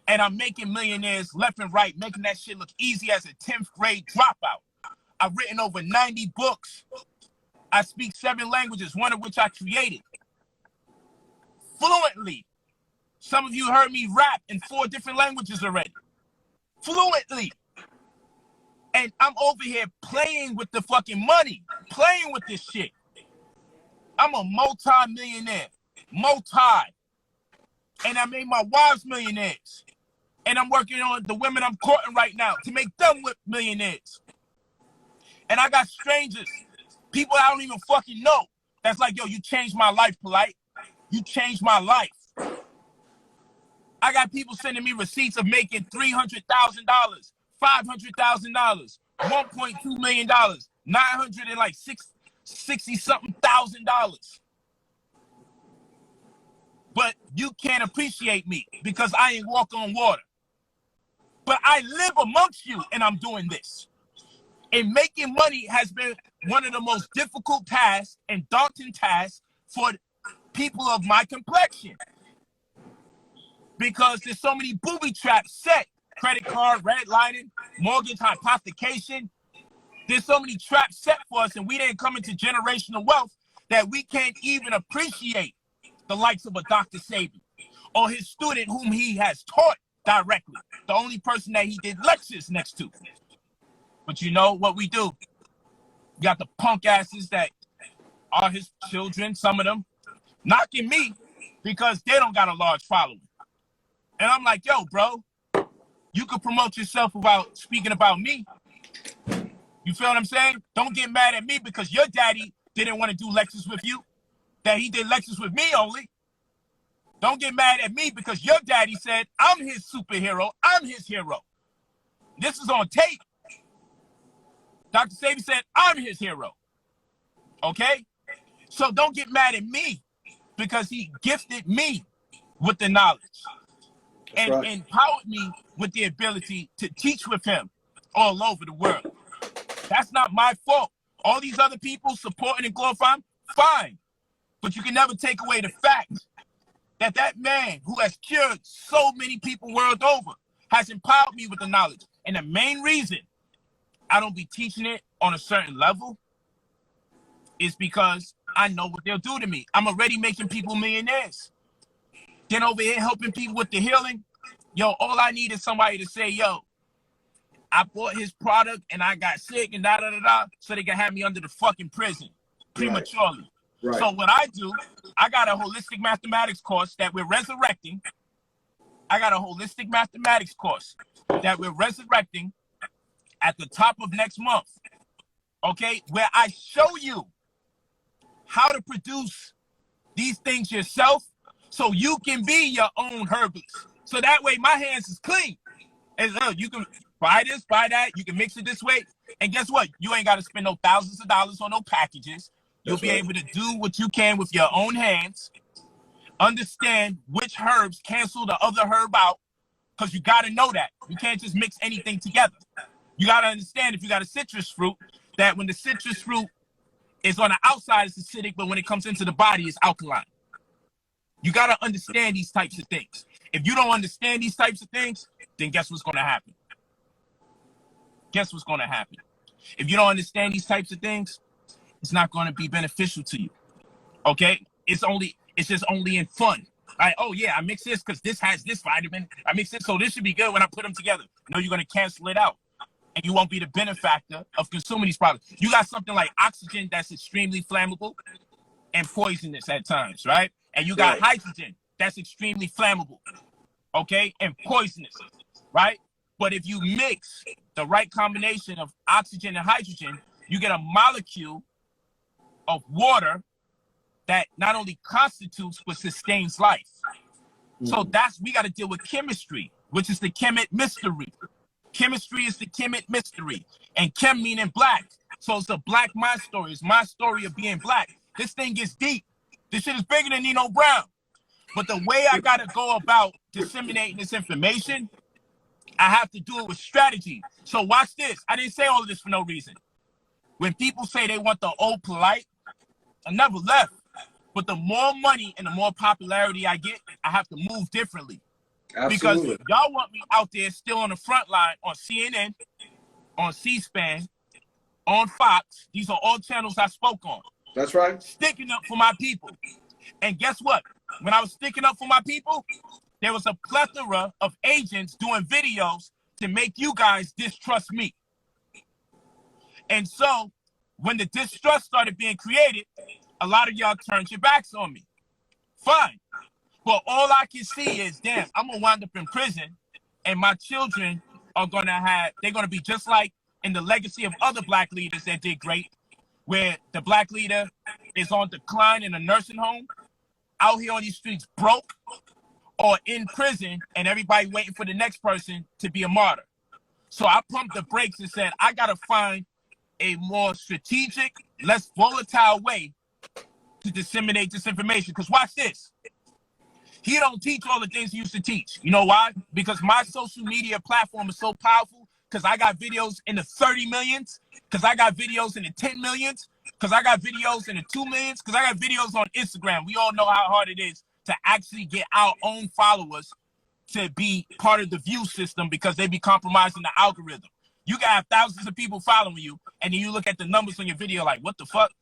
And I'm making millionaires left and right, making that shit look easy as a 10th grade dropout. I've written over 90 books. I speak 7 languages, one of which I created fluently. Some of you heard me rap in 4 different languages already. Fluently. And I'm over here playing with the fucking money, playing with this shit. I'm a multi-millionaire, and I made my wives millionaires. And I'm working on the women I'm courting right now to make them millionaires. And I got strangers, people I don't even fucking know, that's like, yo, you changed my life, Polight. You changed my life. I got people sending me receipts of making $300,000, $500,000, $1.2 million, $960-something thousand. But you can't appreciate me because I ain't walk on water. But I live amongst you and I'm doing this. And making money has been one of the most difficult tasks and daunting tasks for people of my complexion. Because there's so many booby traps set. Credit card, redlining, mortgage hypothecation. There's so many traps set for us, and we didn't come into generational wealth that we can't even appreciate the likes of a Dr. Sabi or his student whom he has taught directly, the only person that he did lectures next to. But you know what we do? You got the punk asses that are his children, some of them, knocking me because they don't got a large following. And I'm like, yo, bro, you could promote yourself without speaking about me. You feel what I'm saying? Don't get mad at me because your daddy didn't want to do lectures with you, that he did lectures with me only. Don't get mad at me because your daddy said, I'm his superhero, I'm his hero. This is on tape. Dr. Sabi said, I'm his hero. Okay? So don't get mad at me because he gifted me with the knowledge and empowered me with the ability to teach with him all over the world. That's not my fault. All these other people supporting and glorifying, fine. But you can never take away the fact that that man who has cured so many people world over has empowered me with the knowledge. And the main reason I don't be teaching it on a certain level is because I know what they'll do to me. I'm already making people millionaires. Then over here helping people with the healing, yo, all I need is somebody to say, yo, I bought his product and I got sick and da-da-da-da, so they can have me under the fucking prison prematurely. Right. So what I do, I got a holistic mathematics course that we're resurrecting. I got a holistic mathematics course that we're resurrecting at the top of next month, okay, where I show you how to produce these things yourself so you can be your own herbalist. So that way my hands is clean. And you can buy this, buy that, you can mix it this way. And guess what? You ain't got to spend no thousands of dollars on no packages. You'll be able to do what you can with your own hands. Understand which herbs cancel the other herb out, because you got to know that. You can't just mix anything together. You got to understand, if you got a citrus fruit, that when the citrus fruit is on the outside, it's acidic, but when it comes into the body, it's alkaline. You got to understand these types of things. If you don't understand these types of things, then guess what's going to happen? Guess what's going to happen? If you don't understand these types of things, it's not going to be beneficial to you. Okay? It's just only in fun. Like, oh yeah, I mix this because this has this vitamin. I mix this, so this should be good when I put them together. No, you're going to cancel it out. And you won't be the benefactor of consuming these products. You got something like oxygen that's extremely flammable and poisonous at times, right? And you got hydrogen that's extremely flammable, okay, and poisonous, right? But if you mix the right combination of oxygen and hydrogen, you get a molecule of water that not only constitutes but sustains life. So we got to deal with chemistry, which is the chemet mystery. Chemistry is the chemet mystery, and chem meaning black. So it's a black my story. It's my story of being black. This thing gets deep. This shit is bigger than Nino Brown. But the way I got to go about disseminating this information, I have to do it with strategy. So watch this. I didn't say all of this for no reason. When people say they want the old Polight, I never left. But the more money and the more popularity I get, I have to move differently. Absolutely. Because y'all want me out there still on the front line on CNN, on C-SPAN, on Fox. These are all channels I spoke on. That's right. Sticking up for my people. And guess what? When I was sticking up for my people, there was a plethora of agents doing videos to make you guys distrust me. And so when the distrust started being created, a lot of y'all turned your backs on me. Fine. But all I can see is, damn, I'm going to wind up in prison, and my children are going to they're going to be just like in the legacy of other black leaders that did great, where the black leader is on decline in a nursing home, out here on these streets broke, or in prison, and everybody waiting for the next person to be a martyr. So I pumped the brakes and said, I got to find a more strategic, less volatile way to disseminate this information. Because watch this. He don't teach all the things he used to teach. You know why? Because my social media platform is so powerful, because I got videos in the 30 millions, because I got videos in the 10 millions, because I got videos in the 2 millions, because I got videos on Instagram. We all know how hard it is to actually get our own followers to be part of the view system, because they be compromising the algorithm. You can have thousands of people following you, and then you look at the numbers on your video like, what the fuck?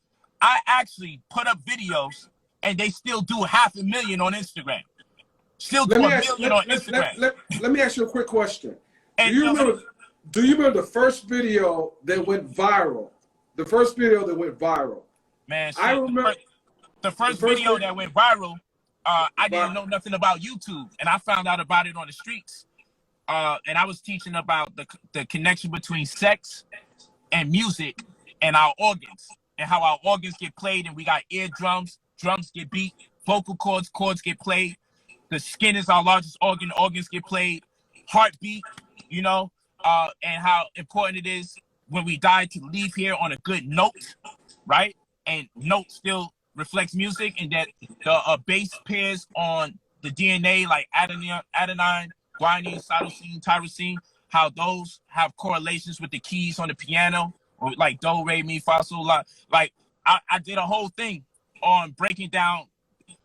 I actually put up videos, and they still do 500,000 on Instagram. Still do 1 million on Instagram. Let me ask you a quick question. And do you remember the first video that went viral? The first video that went viral. Man, shit, I remember the first video that went viral. I didn't know nothing about YouTube, and I found out about it on the streets. And I was teaching about the connection between sex and music and our organs, and how our organs get played, and we got eardrums, drums get beat, vocal cords get played. The skin is our largest organ, organs get played, heartbeat, you know, and how important it is when we die to leave here on a good note, right? And note still reflects music, and that the base pairs on the DNA like adenine, guanine, cytosine, tyrosine, how those have correlations with the keys on the piano, or like do, re, mi, fa, sol, la. Like I did a whole thing on breaking down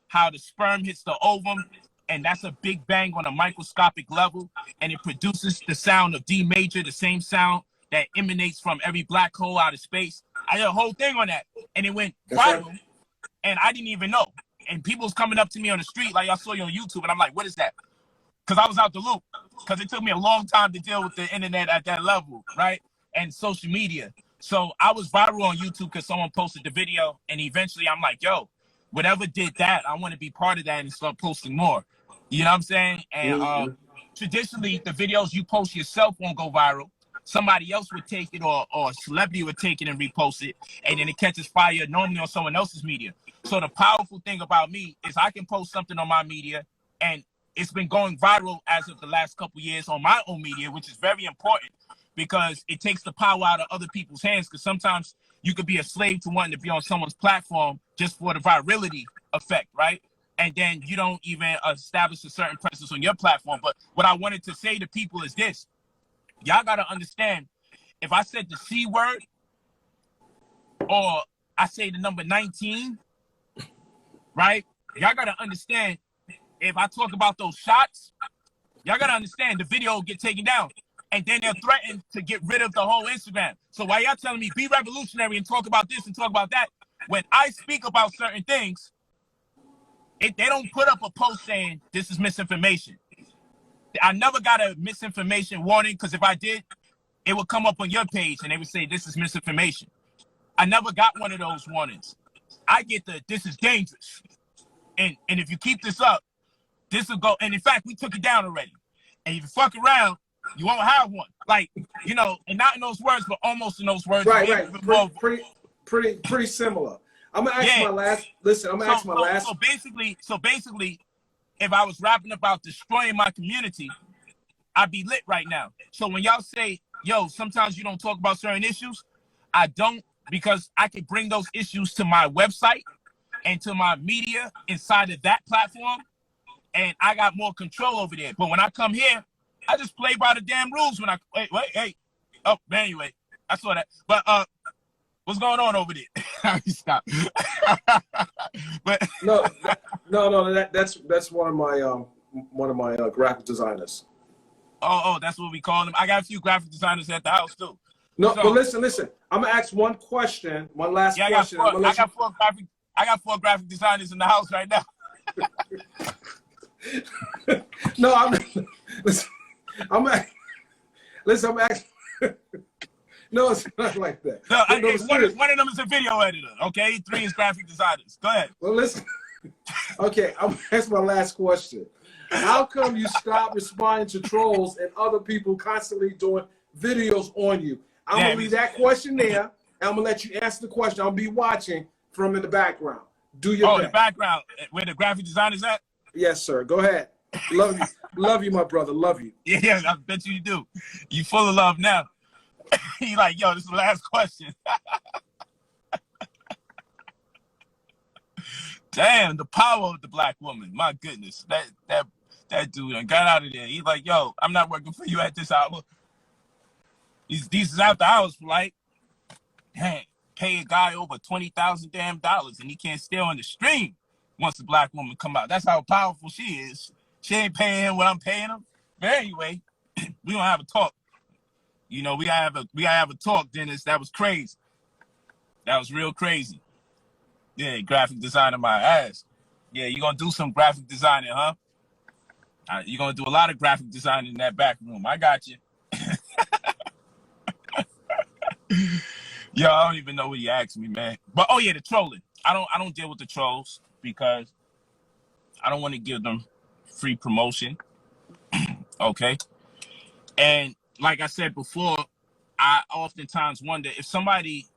how the sperm hits the ovum, and that's a big bang on a microscopic level, and it produces the sound of D major, the same sound that emanates from every black hole out of space. I did a whole thing on that, and it went viral, and I didn't even know. And people was coming up to me on the street like, I saw you on YouTube, and I'm like, what is that? Because I was out the loop, because it took me a long time to deal with the internet at that level, right? And social media. So I was viral on YouTube because someone posted the video, and eventually I'm like, yo, whatever did that, I want to be part of that and start posting more. You know what I'm saying? And traditionally, the videos you post yourself won't go viral. Somebody else would take it, or a celebrity would take it and repost it, and then it catches fire normally on someone else's media. So the powerful thing about me is I can post something on my media, and it's been going viral as of the last couple years on my own media, which is very important, because it takes the power out of other people's hands. Because sometimes you could be a slave to wanting to be on someone's platform just for the virality effect, right? and then you don't even establish a certain presence on your platform. But what I wanted to say to people is this: y'all gotta understand, if I said the C word or I say the number 19, right? Y'all gotta understand, if I talk about those shots, y'all gotta understand the video will get taken down. And then they'll threaten to get rid of the whole Instagram. So why y'all telling me be revolutionary and talk about this and talk about that, when I speak about certain things, they don't put up a post saying this is misinformation. I never got a misinformation warning, because if I did, it would come up on your page and they would say this is misinformation. I never got one of those warnings. I get the this is dangerous. And if you keep this up, this will go. And in fact, we took it down already. And if you fuck around, you won't have one. Like, you know, and not in those words, but almost in those words. Right. Pretty similar. I'm gonna ask my last. Listen, I'm gonna ask my last. So basically, if I was rapping about destroying my community, I'd be lit right now. So when y'all say, yo, sometimes you don't talk about certain issues, I don't, because I can bring those issues to my website and to my media inside of that platform, and I got more control over there. But when I come here, I just play by the damn rules. When I wait. Oh, anyway, I saw that. But what's going on over there? Stop. But no. That's one of my graphic designers. Oh, that's what we call them. I got a few graphic designers at the house too. No, but listen. I'm gonna ask one question. One last question. I got four graphic designers in the house right now. No, I'm asking. No, it's not like that. No, one of them is a video editor. Okay, 3 is graphic designers. Go ahead. Well, listen. Okay, that's my last question. How come you stop responding to trolls and other people constantly doing videos on you? I'm gonna leave that question there, and I'm gonna let you answer the question. I'll be watching from in the background. Do your best. The background where the graphic designers at? Yes, sir. Go ahead. Love you, my brother. Love you. Yeah, I bet you do. You full of love now. You like, yo, this is the last question. Damn, the power of the black woman. My goodness, that dude got out of there. He's like, yo, I'm not working for you at this hour. These is after hours, Polight. Dang, pay a guy over $20,000 damn dollars, and he can't stay on the stream once the black woman come out. That's how powerful she is. She ain't paying him what I'm paying him. But anyway, we gonna have a talk. You know, we gotta have a talk, Dennis. That was crazy. That was real crazy. Yeah, graphic designer my ass. Yeah, you gonna do some graphic designing, huh? You're gonna do a lot of graphic design in that back room. I got you. Yo, I don't even know what you asked me, man. But oh yeah, the trolling. I don't deal with the trolls because I don't want to give them free promotion. Okay. And like I said before, I oftentimes wonder if somebody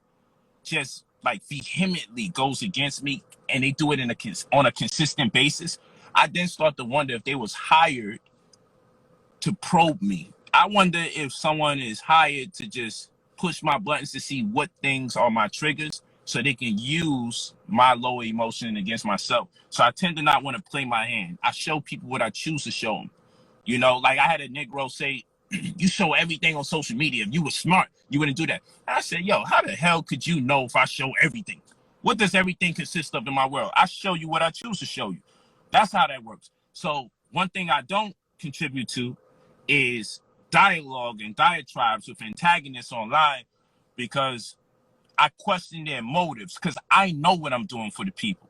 just like vehemently goes against me and they do it on a consistent basis, I then start to wonder if they was hired to probe me. I wonder if someone is hired to just push my buttons to see what things are my triggers so they can use my lower emotion against myself. So I tend to not want to play my hand. I show people what I choose to show them. You know, like I had a Negro say, you show everything on social media. If you were smart, you wouldn't do that. And I said, yo, how the hell could you know if I show everything? What does everything consist of in my world? I show you what I choose to show you. That's how that works. So one thing I don't contribute to is dialogue and diatribes with antagonists online, because I question their motives, because I know what I'm doing for the people.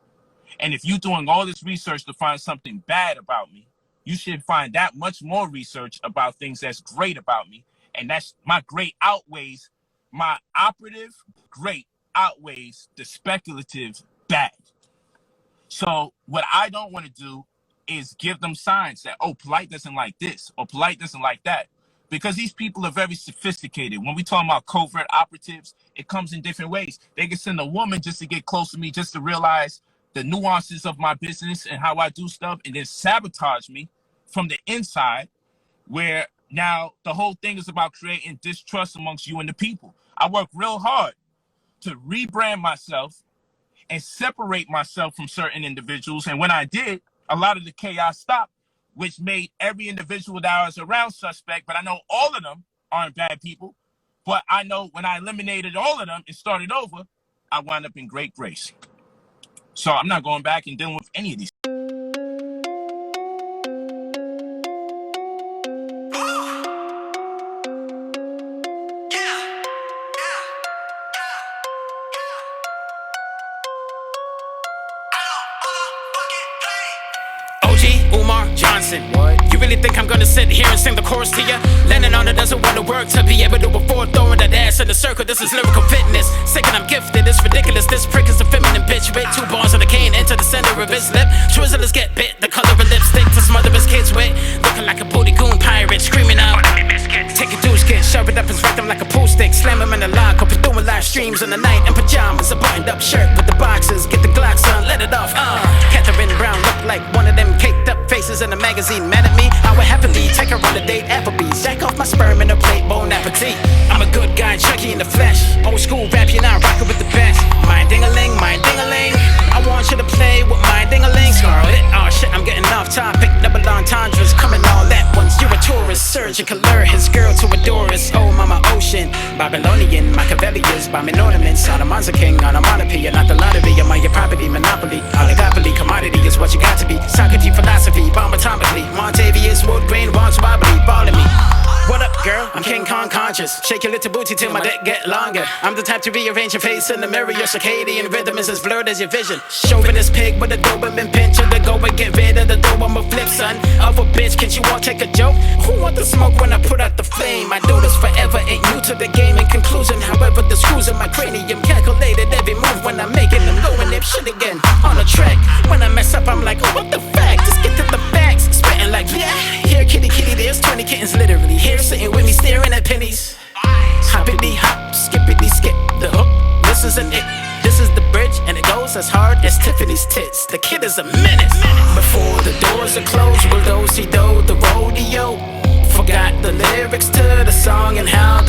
And if you're doing all this research to find something bad about me, you should find that much more research about things that's great about me. And that's my great outweighs, my operative great outweighs the speculative bad. So what I don't want to do is give them signs that, oh, Polight doesn't like this or Polight doesn't like that. Because these people are very sophisticated. When we talk about covert operatives, it comes in different ways. They can send a woman just to get close to me, just to realize the nuances of my business and how I do stuff, and then sabotage me from the inside, where now the whole thing is about creating distrust amongst you and the people. I work real hard to rebrand myself and separate myself from certain individuals. And when I did, a lot of the chaos stopped, which made every individual that I was around suspect. But I know all of them aren't bad people. But I know when I eliminated all of them and started over, I wound up in great grace. So I'm not going back and dealing with any of these. You really think I'm gonna sit here and sing the chorus to ya? Landing on it doesn't wanna work to be able to afford throwing that ass in the circle. This is lyrical fitness. Sick and I'm gifted, it's ridiculous. This prick is a feminine bitch with 2 bars on the cane into the center of his lip. Twizzlers get bit, the color of lipstick to smother his kids with. Looking like a booty goon pirate, screaming out. Take a douche kit, shove it up his rectum like a pool stick. Slam him in the lock, hope he's doing live streams in the night in pajamas. A buttoned up shirt with the boxes, get the Glocks on, let it off. Catherine Brown looked like one of them caked up faces in a magazine. Mad at me, I would happily take her on a date, Applebee's. Jack off my sperm in a plate, bon appetit. I'm a good guy, Chucky in the flesh. Old school rap, you're not rocking with the best. My ding-a-ling, my ding-a-ling. I want you to play with my ding-a-ling. Scarlet, oh shit, I'm getting off topic. Double entendres coming all at once. You're a tourist, surgical lure his girl to adore us. Oh, mama ocean, Babylonian, Machiavellians, bombing ornaments. Automan's a king, onomatopoeia, not the lottery. I'm on your property, monopoly, oligopoly, commodity is what you got to be. Socrates philosophy, bomb atomically. Montavious, wood grain, walks wobbly, balling me. What up, girl? I'm King Kong conscious. Shake your little booty till my dick get longer. I'm the type to rearrange your face in the mirror. Your circadian rhythm is as blurred as your vision. Chauvinist pig with a Doberman pincher to go and get rid of the dough. I'm a flip son of a bitch. Can't you all take a joke? Who want the smoke when I put out the flame? I do this forever, ain't new to the game. In conclusion, however, the screws in my cranium calculated every move when I'm making them go and nip shit again on a track. When I mess up, I'm like, oh, what the fact? Just get to the facts. Spitting like, yeah. Here, kitty, kitty, there's 20 kittens literally here sitting with me staring at pennies. Hoppity hop, skippity skip the hook. This isn't it. This is the bridge and it goes as hard as Tiffany's tits. The kid is a menace. Before the doors are closed, we'll do-si-do the rodeo. Forgot the lyrics to the song and how